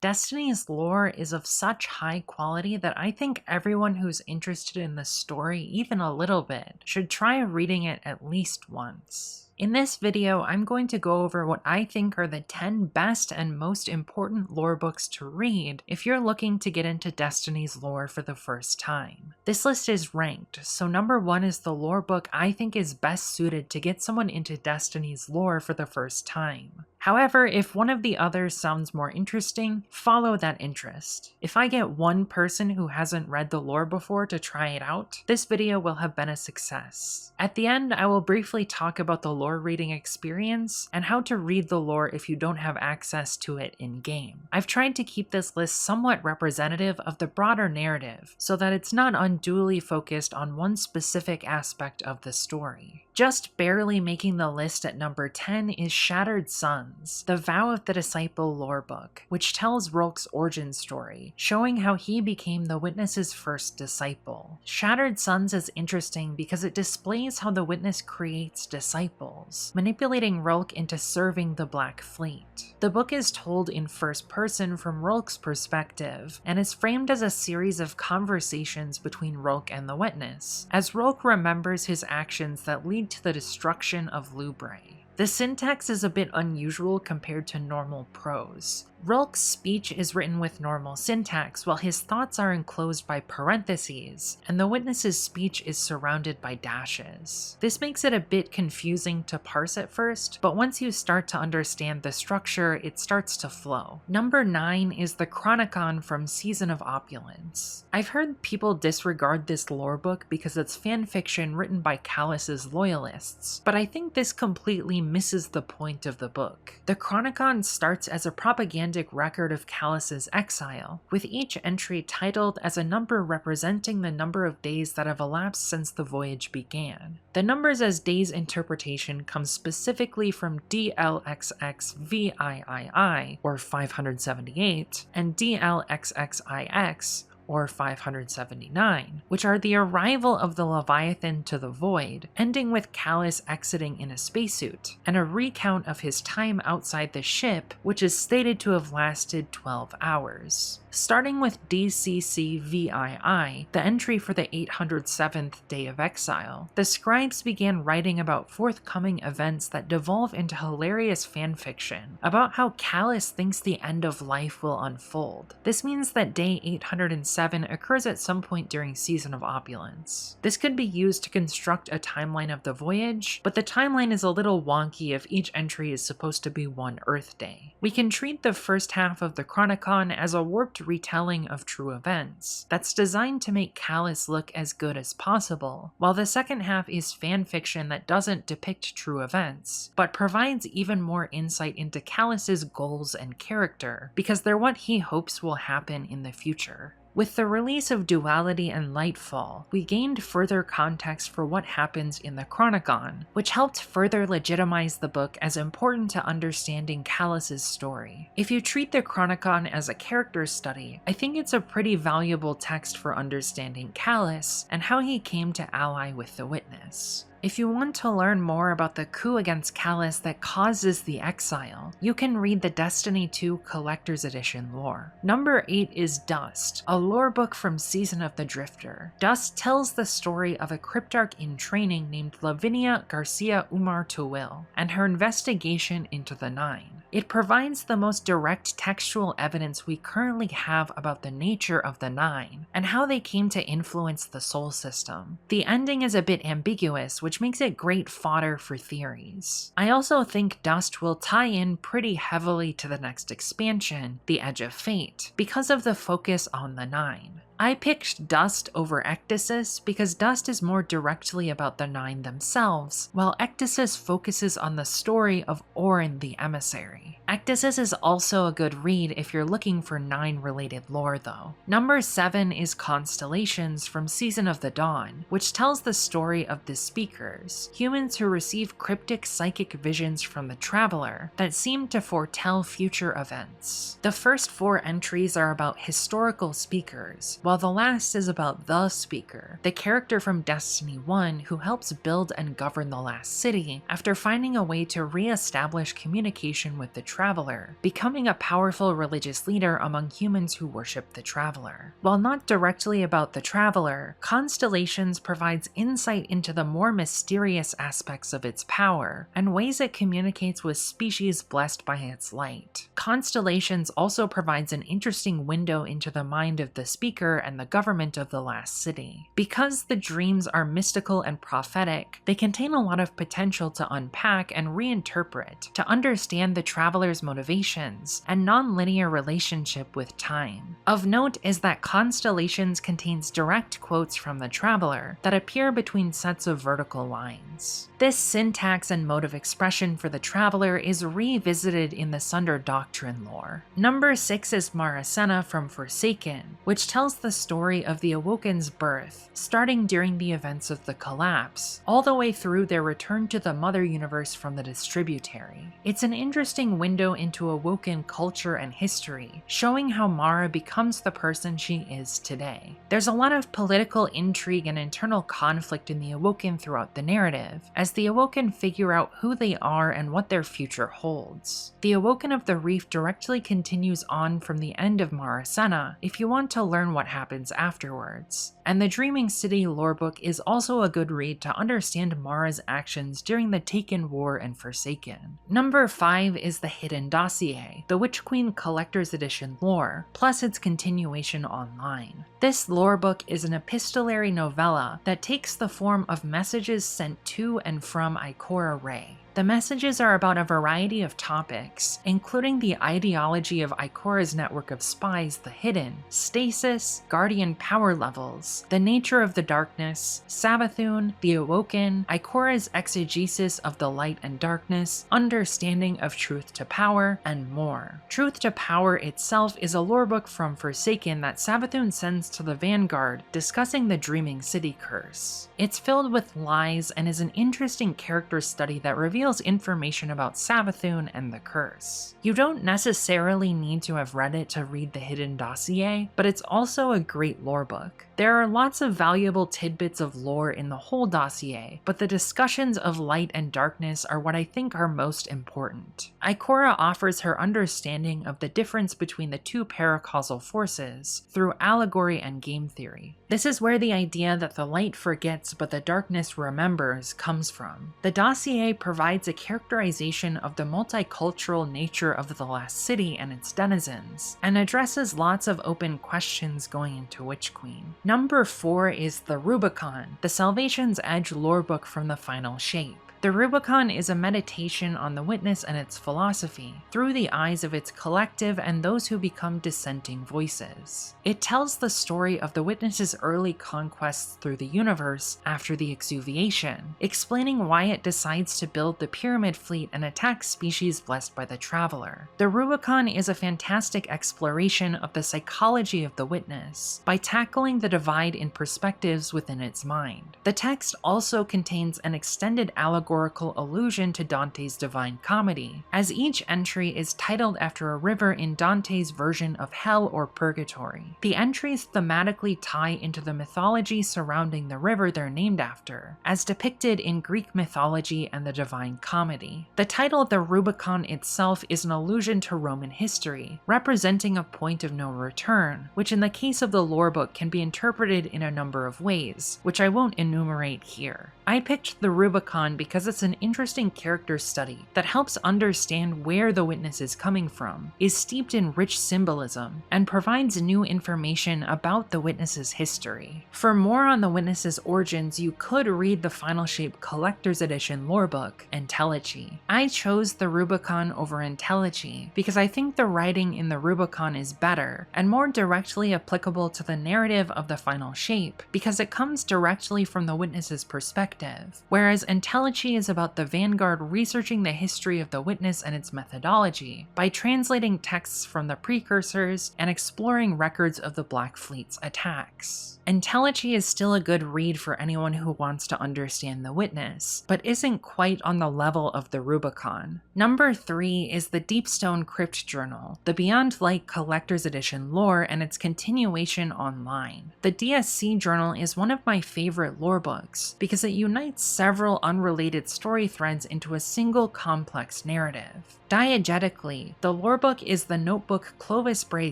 Destiny's lore is of such high quality that I think everyone who's interested in the story even a little bit should try reading it at least once. In this video, I'm going to go over what I think are the 10 best and most important lore books to read if you're looking to get into Destiny's lore for the first time. This list is ranked, so number 1 is the lore book I think is best suited to get someone into Destiny's lore for the first time. However, if one of the others sounds more interesting, follow that interest. If I get one person who hasn't read the lore before to try it out, this video will have been a success. At the end, I will briefly talk about the lore reading experience and how to read the lore if you don't have access to it in-game. I've tried to keep this list somewhat representative of the broader narrative, so that it's not unduly focused on one specific aspect of the story. Just barely making the list at number 10 is Shattered Suns, the Vow of the Disciple lore book, which tells Rolk's origin story, showing how he became the Witness's first disciple. Shattered Suns is interesting because it displays how the Witness creates disciples, manipulating Rolk into serving the Black Fleet. The book is told in first person from Rolk's perspective, and is framed as a series of conversations between Rolk and the Witness, as Rolk remembers his actions that lead to the destruction of Lubre. The syntax is a bit unusual compared to normal prose. Rolk's speech is written with normal syntax while his thoughts are enclosed by parentheses, and the Witness's speech is surrounded by dashes. This makes it a bit confusing to parse at first, but once you start to understand the structure, it starts to flow. Number 9 is the Chronicon from Season of Opulence. I've heard people disregard this lore book because it's fanfiction written by Callus's loyalists, but I think this completely misses the point of the book. The Chronicon starts as a propaganda record of Callus's exile, with each entry titled as a number representing the number of days that have elapsed since the voyage began. The numbers as days interpretation comes specifically from DLXXVIII, or 578, and DLXXIX, or 579, which are the arrival of the Leviathan to the Void, ending with Callus exiting in a spacesuit, and a recount of his time outside the ship, which is stated to have lasted 12 hours. Starting with DCCVII, the entry for the 807th day of exile, the scribes began writing about forthcoming events that devolve into hilarious fanfiction about how Callus thinks the end of life will unfold. This means that day 807 occurs at some point during Season of Opulence. This could be used to construct a timeline of the voyage, but the timeline is a little wonky if each entry is supposed to be one Earth day. We can treat the first half of the Chronicon as a warped retelling of true events that's designed to make Callus look as good as possible, while the second half is fanfiction that doesn't depict true events, but provides even more insight into Callus's goals and character, because they're what he hopes will happen in the future. With the release of Duality and Lightfall, we gained further context for what happens in the Chronicon, which helped further legitimize the book as important to understanding Callus's story. If you treat the Chronicon as a character study, I think it's a pretty valuable text for understanding Callus and how he came to ally with the Witness. If you want to learn more about the coup against Callus that causes the exile, you can read the Destiny 2 Collector's Edition lore. Number 8 is Dust, a lore book from Season of the Drifter. Dust tells the story of a cryptarch in training named Lavinia Garcia Umar Tawil, and her investigation into the Nine. It provides the most direct textual evidence we currently have about the nature of the Nine, and how they came to influence the Sol system. The ending is a bit ambiguous, which makes it great fodder for theories. I also think Dust will tie in pretty heavily to the next expansion, The Edge of Fate, because of the focus on the Nine. I picked Dust over Ecdysis because Dust is more directly about the Nine themselves, while Ecdysis focuses on the story of Orin the Emissary. Ecdysis is also a good read if you're looking for Nine-related lore though. Number 7 is Constellations from Season of the Dawn, which tells the story of the Speakers, humans who receive cryptic psychic visions from the Traveler that seem to foretell future events. The first 4 entries are about historical speakers, while the last is about the Speaker, the character from Destiny 1 who helps build and govern the last city after finding a way to re-establish communication with the Traveler, becoming a powerful religious leader among humans who worship the Traveler. While not directly about the Traveler, Constellations provides insight into the more mysterious aspects of its power and ways it communicates with species blessed by its light. Constellations also provides an interesting window into the mind of the Speaker and the government of the last city. Because the dreams are mystical and prophetic, they contain a lot of potential to unpack and reinterpret to understand the Traveler's motivations and non-linear relationship with time. Of note is that Constellations contains direct quotes from the Traveler that appear between sets of vertical lines. This syntax and mode of expression for the Traveler is revisited in the Sunder Doctrine lore. Number 6 is Marasenna from Forsaken, which tells the story of the Awoken's birth, starting during the events of the Collapse, all the way through their return to the Mother Universe from the Distributary. It's an interesting window into Awoken culture and history, showing how Mara becomes the person she is today. There's a lot of political intrigue and internal conflict in the Awoken throughout the narrative, as the Awoken figure out who they are and what their future holds. The Awoken of the Reef directly continues on from the end of Marasenna if you want to learn what happens afterwards, and the Dreaming City lorebook is also a good read to understand Mara's actions during the Taken War and Forsaken. Number 5 is the Hidden Dossier, the Witch Queen Collector's Edition lore, plus its continuation online. This lorebook is an epistolary novella that takes the form of messages sent to and from Ikora Rey. The messages are about a variety of topics, including the ideology of Ikora's network of spies, the Hidden, stasis, guardian power levels, the nature of the darkness, Savathun, the Awoken, Ikora's exegesis of the light and darkness, understanding of truth to power, and more. Truth to Power itself is a lorebook from Forsaken that Savathun sends to the Vanguard discussing the Dreaming City curse. It's filled with lies and is an interesting character study that reveals information about Savathun and the curse. You don't necessarily need to have read it to read the Hidden Dossier, but it's also a great lorebook. There are lots of valuable tidbits of lore in the whole dossier, but the discussions of light and darkness are what I think are most important. Ikora offers her understanding of the difference between the two paracausal forces through allegory and game theory. This is where the idea that the light forgets but the darkness remembers comes from. The dossier provides a characterization of the multicultural nature of the last city and its denizens, and addresses lots of open questions going into Witch Queen. Number 4 is the Rubicon, the Salvation's Edge lorebook from the Final Shape. The Rubicon is a meditation on the witness and its philosophy, through the eyes of its collective and those who become dissenting voices. It tells the story of the witness's early conquests through the universe after the exuviation, explaining why it decides to build the Pyramid Fleet and attack species blessed by the Traveler. The Rubicon is a fantastic exploration of the psychology of the witness, by tackling the divide in perspectives within its mind. The text also contains an extended allegorical allusion to Dante's Divine Comedy, as each entry is titled after a river in Dante's version of Hell or Purgatory. The entries thematically tie into the mythology surrounding the river they're named after, as depicted in Greek mythology and the Divine Comedy. The title The Rubicon itself is an allusion to Roman history, representing a point of no return, which in the case of the lorebook can be interpreted in a number of ways, which I won't enumerate here. I picked the Rubicon because it's an interesting character study that helps understand where the witness is coming from, is steeped in rich symbolism, and provides new information about the witness's history. For more on the witness's origins, you could read the Final Shape Collector's Edition lorebook, Entelechy. I chose the Rubicon over Entelechy because I think the writing in the Rubicon is better and more directly applicable to the narrative of the Final Shape because it comes directly from the witness's perspective, whereas Entelechy Anthology is about the Vanguard researching the history of the Witness and its methodology by translating texts from the precursors and exploring records of the Black Fleet's attacks. Anthology is still a good read for anyone who wants to understand the Witness, but isn't quite on the level of the Rubicon. Number 3 is the Deepstone Crypt Journal, the Beyond Light Collector's Edition lore and its continuation online. The DSC journal is one of my favorite lore books because it unites several unrelated story threads into a single complex narrative. Diegetically, the lorebook is the notebook Clovis Bray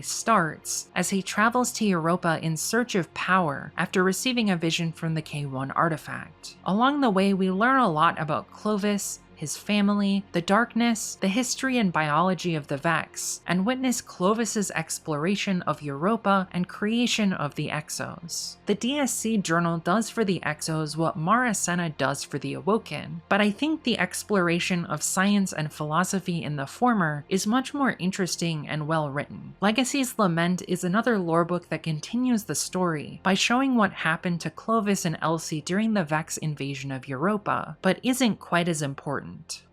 starts as he travels to Europa in search of power after receiving a vision from the K1 artifact. Along the way, we learn a lot about Clovis, his family, the darkness, the history and biology of the Vex, and witness Clovis's exploration of Europa and creation of the Exos. The DSC journal does for the Exos what Marasenna does for the Awoken, but I think the exploration of science and philosophy in the former is much more interesting and well written. Legacy's Lament is another lore book that continues the story by showing what happened to Clovis and Elsie during the Vex invasion of Europa, but isn't quite as important.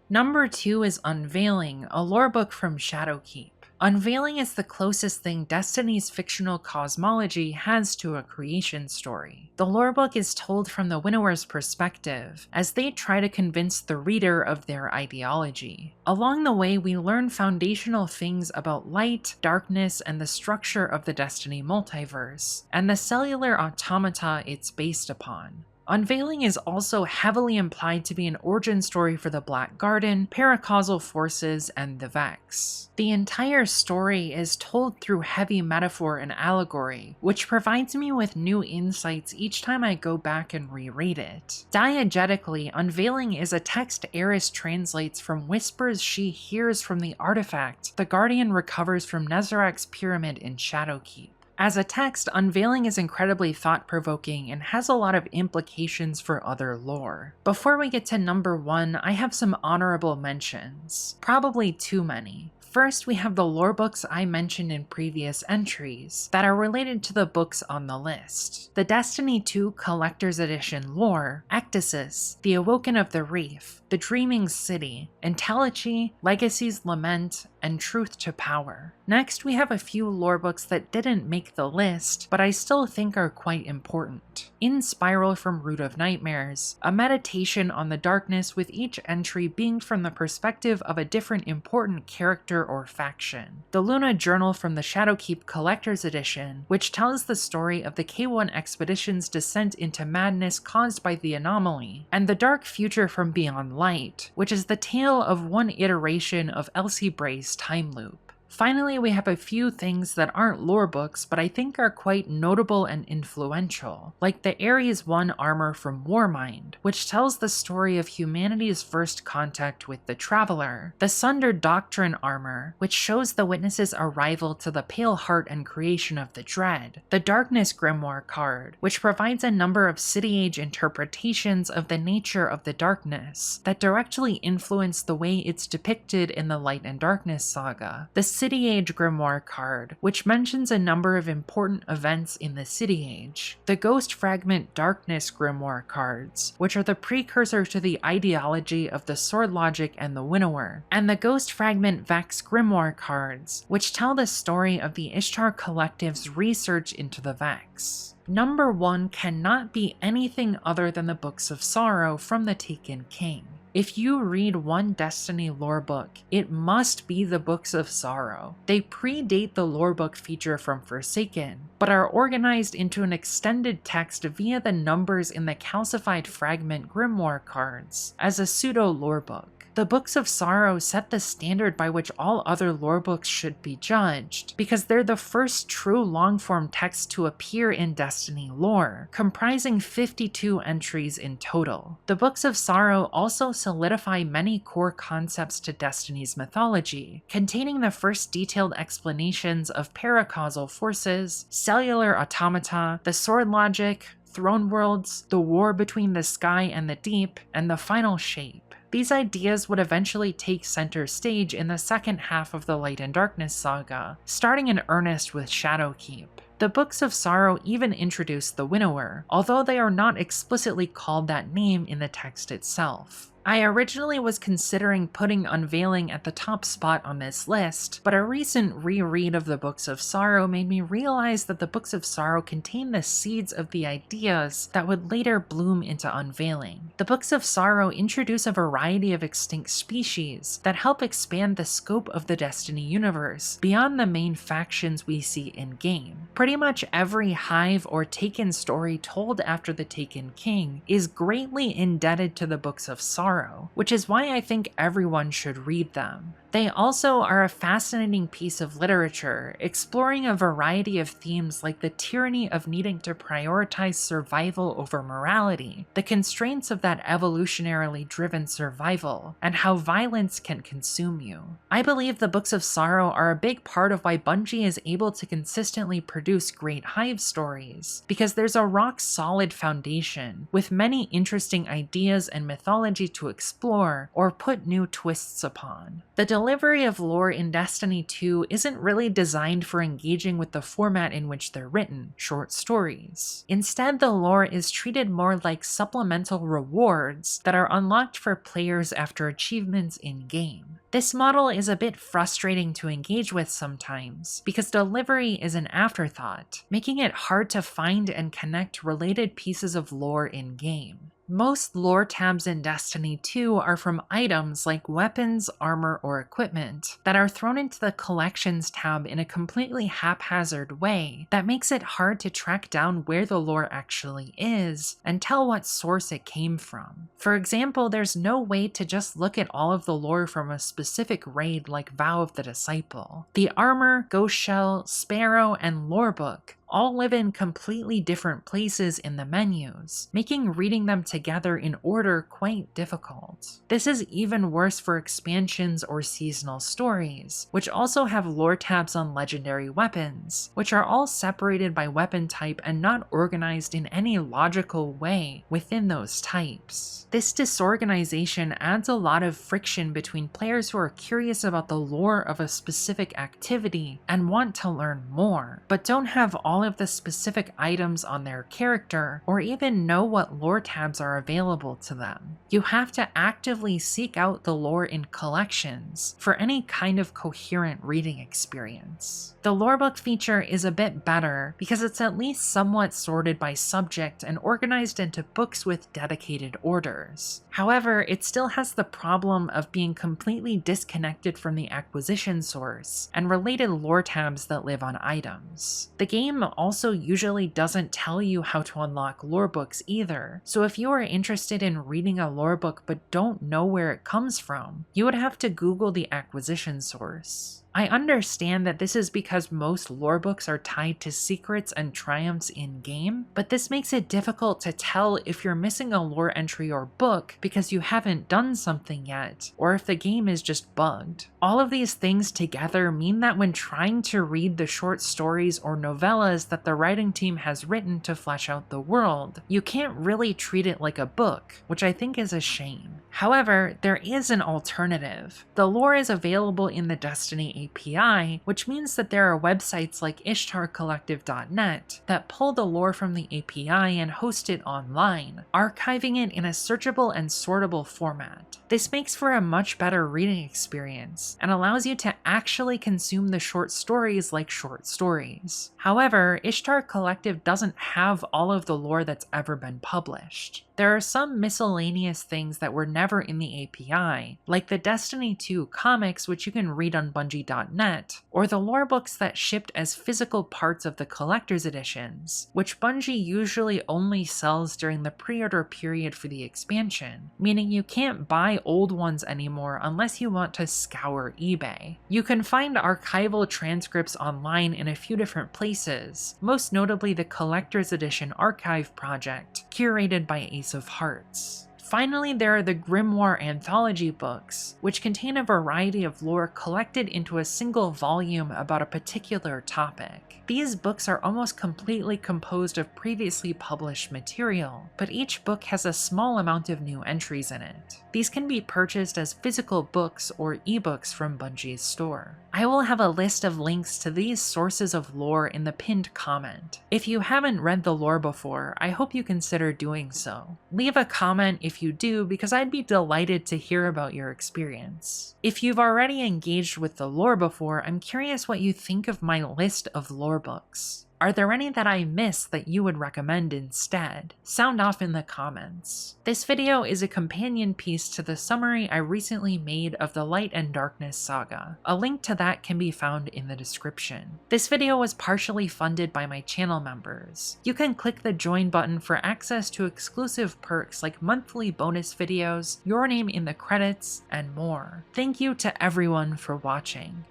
Number 2 is Unveiling, a lore book from Shadowkeep. Unveiling is the closest thing Destiny's fictional cosmology has to a creation story. The lore book is told from the Winnower's perspective, as they try to convince the reader of their ideology. Along the way, we learn foundational things about light, darkness, and the structure of the Destiny multiverse, and the cellular automata it's based upon. Unveiling is also heavily implied to be an origin story for the Black Garden, paracausal forces, and the Vex. The entire story is told through heavy metaphor and allegory, which provides me with new insights each time I go back and reread it. Diegetically, Unveiling is a text Eris translates from whispers she hears from the artifact the Guardian recovers from Nezarek's pyramid in Shadowkeep. As a text, Unveiling is incredibly thought-provoking and has a lot of implications for other lore. Before we get to number 1, I have some honorable mentions. Probably too many. First, we have the lore books I mentioned in previous entries that are related to the books on the list. The Destiny 2 Collector's Edition lore, Ecdysis, The Awoken of the Reef, The Dreaming City, Entelechy, Legacy's Lament, and Truth to Power. Next, we have a few lore books that didn't make the list, but I still think are quite important. In Spiral from Root of Nightmares, a meditation on the darkness with each entry being from the perspective of a different important character or faction. The Luna Journal from the Shadowkeep Collector's Edition, which tells the story of the K1 expedition's descent into madness caused by the anomaly, and The Dark Future from Beyond Light, which is the tale of one iteration of Elsie Bray's time loop. Finally, we have a few things that aren't lore books, but I think are quite notable and influential, like the Ares 1 armor from Warmind, which tells the story of humanity's first contact with the Traveler, the Sunder Doctrine armor, which shows the Witness's arrival to the Pale Heart and creation of the Dread, the Darkness Grimoire card, which provides a number of City-Age interpretations of the nature of the darkness that directly influence the way it's depicted in the Light and Darkness saga, the City Age Grimoire card, which mentions a number of important events in the City Age, the Ghost Fragment Darkness Grimoire cards, which are the precursor to the ideology of the Sword Logic and the Winnower, and the Ghost Fragment Vex Grimoire cards, which tell the story of the Ishtar Collective's research into the Vex. Number 1 cannot be anything other than the Books of Sorrow from the Taken King. If you read one Destiny lore book, it must be the Books of Sorrow. They predate the lore book feature from Forsaken, but are organized into an extended text via the numbers in the calcified fragment grimoire cards as a pseudo lore book. The Books of Sorrow set the standard by which all other lore books should be judged, because they're the first true long-form text to appear in Destiny lore, comprising 52 entries in total. The Books of Sorrow also solidify many core concepts to Destiny's mythology, containing the first detailed explanations of paracausal forces, cellular automata, the sword logic, throne worlds, the war between the sky and the deep, and the final shape. These ideas would eventually take center stage in the second half of the Light and Darkness saga, starting in earnest with Shadowkeep. The Books of Sorrow even introduce the Winnower, although they are not explicitly called that name in the text itself. I originally was considering putting Unveiling at the top spot on this list, but a recent reread of the Books of Sorrow made me realize that the Books of Sorrow contain the seeds of the ideas that would later bloom into Unveiling. The Books of Sorrow introduce a variety of extinct species that help expand the scope of the Destiny universe beyond the main factions we see in-game. Pretty much every Hive or Taken story told after the Taken King is greatly indebted to the Books of Sorrow, which is why I think everyone should read them. They also are a fascinating piece of literature, exploring a variety of themes like the tyranny of needing to prioritize survival over morality, the constraints of that evolutionarily driven survival, and how violence can consume you. I believe the Books of Sorrow are a big part of why Bungie is able to consistently produce great Hive stories, because there's a rock-solid foundation, with many interesting ideas and mythology to explore or put new twists upon. The delivery of lore in Destiny 2 isn't really designed for engaging with the format in which they're written, short stories. Instead, the lore is treated more like supplemental rewards that are unlocked for players after achievements in-game. This model is a bit frustrating to engage with sometimes, because delivery is an afterthought, making it hard to find and connect related pieces of lore in-game. Most lore tabs in Destiny 2 are from items like weapons, armor, or equipment that are thrown into the Collections tab in a completely haphazard way that makes it hard to track down where the lore actually is and tell what source it came from. For example, there's no way to just look at all of the lore from a specific raid like Vow of the Disciple. The armor, ghost shell, sparrow, and lore book all live in completely different places in the menus, making reading them together in order quite difficult. This is even worse for expansions or seasonal stories, which also have lore tabs on legendary weapons, which are all separated by weapon type and not organized in any logical way within those types. This disorganization adds a lot of friction between players who are curious about the lore of a specific activity and want to learn more, but don't have all of the specific items on their character or even know what lore tabs are available to them. You have to actively seek out the lore in Collections for any kind of coherent reading experience. The lorebook feature is a bit better because it's at least somewhat sorted by subject and organized into books with dedicated orders. However, it still has the problem of being completely disconnected from the acquisition source and related lore tabs that live on items. The game also usually doesn't tell you how to unlock lore books either, so if you are interested in reading a lore book but don't know where it comes from, you would have to Google the acquisition source. I understand that this is because most lore books are tied to secrets and triumphs in-game, but this makes it difficult to tell if you're missing a lore entry or book because you haven't done something yet, or if the game is just bugged. All of these things together mean that when trying to read the short stories or novellas that the writing team has written to flesh out the world, you can't really treat it like a book, which I think is a shame. However, there is an alternative. The lore is available in the Destiny API, which means that there are websites like ishtarcollective.net that pull the lore from the API and host it online, archiving it in a searchable and sortable format. This makes for a much better reading experience and allows you to actually consume the short stories like short stories. However, Ishtar Collective doesn't have all of the lore that's ever been published. There are some miscellaneous things that were never in the API, like the Destiny 2 comics, which you can read on Bungie.net, or the lore books that shipped as physical parts of the collector's editions, which Bungie usually only sells during the pre-order period for the expansion, meaning you can't buy old ones anymore unless you want to scour eBay. You can find archival transcripts online in a few different places, most notably the Collector's Edition Archive project, curated by Ace of Hearts. Finally, there are the Grimoire anthology books, which contain a variety of lore collected into a single volume about a particular topic. These books are almost completely composed of previously published material, but each book has a small amount of new entries in it. These can be purchased as physical books or ebooks from Bungie's store. I will have a list of links to these sources of lore in the pinned comment. If you haven't read the lore before, I hope you consider doing so. Leave a comment if if you do, because I'd be delighted to hear about your experience. If you've already engaged with the lore before, I'm curious what you think of my list of lore books. Are there any that I missed that you would recommend instead? Sound off in the comments. This video is a companion piece to the summary I recently made of the Light and Darkness saga. A link to that can be found in the description. This video was partially funded by my channel members. You can click the join button for access to exclusive perks like monthly bonus videos, your name in the credits, and more. Thank you to everyone for watching.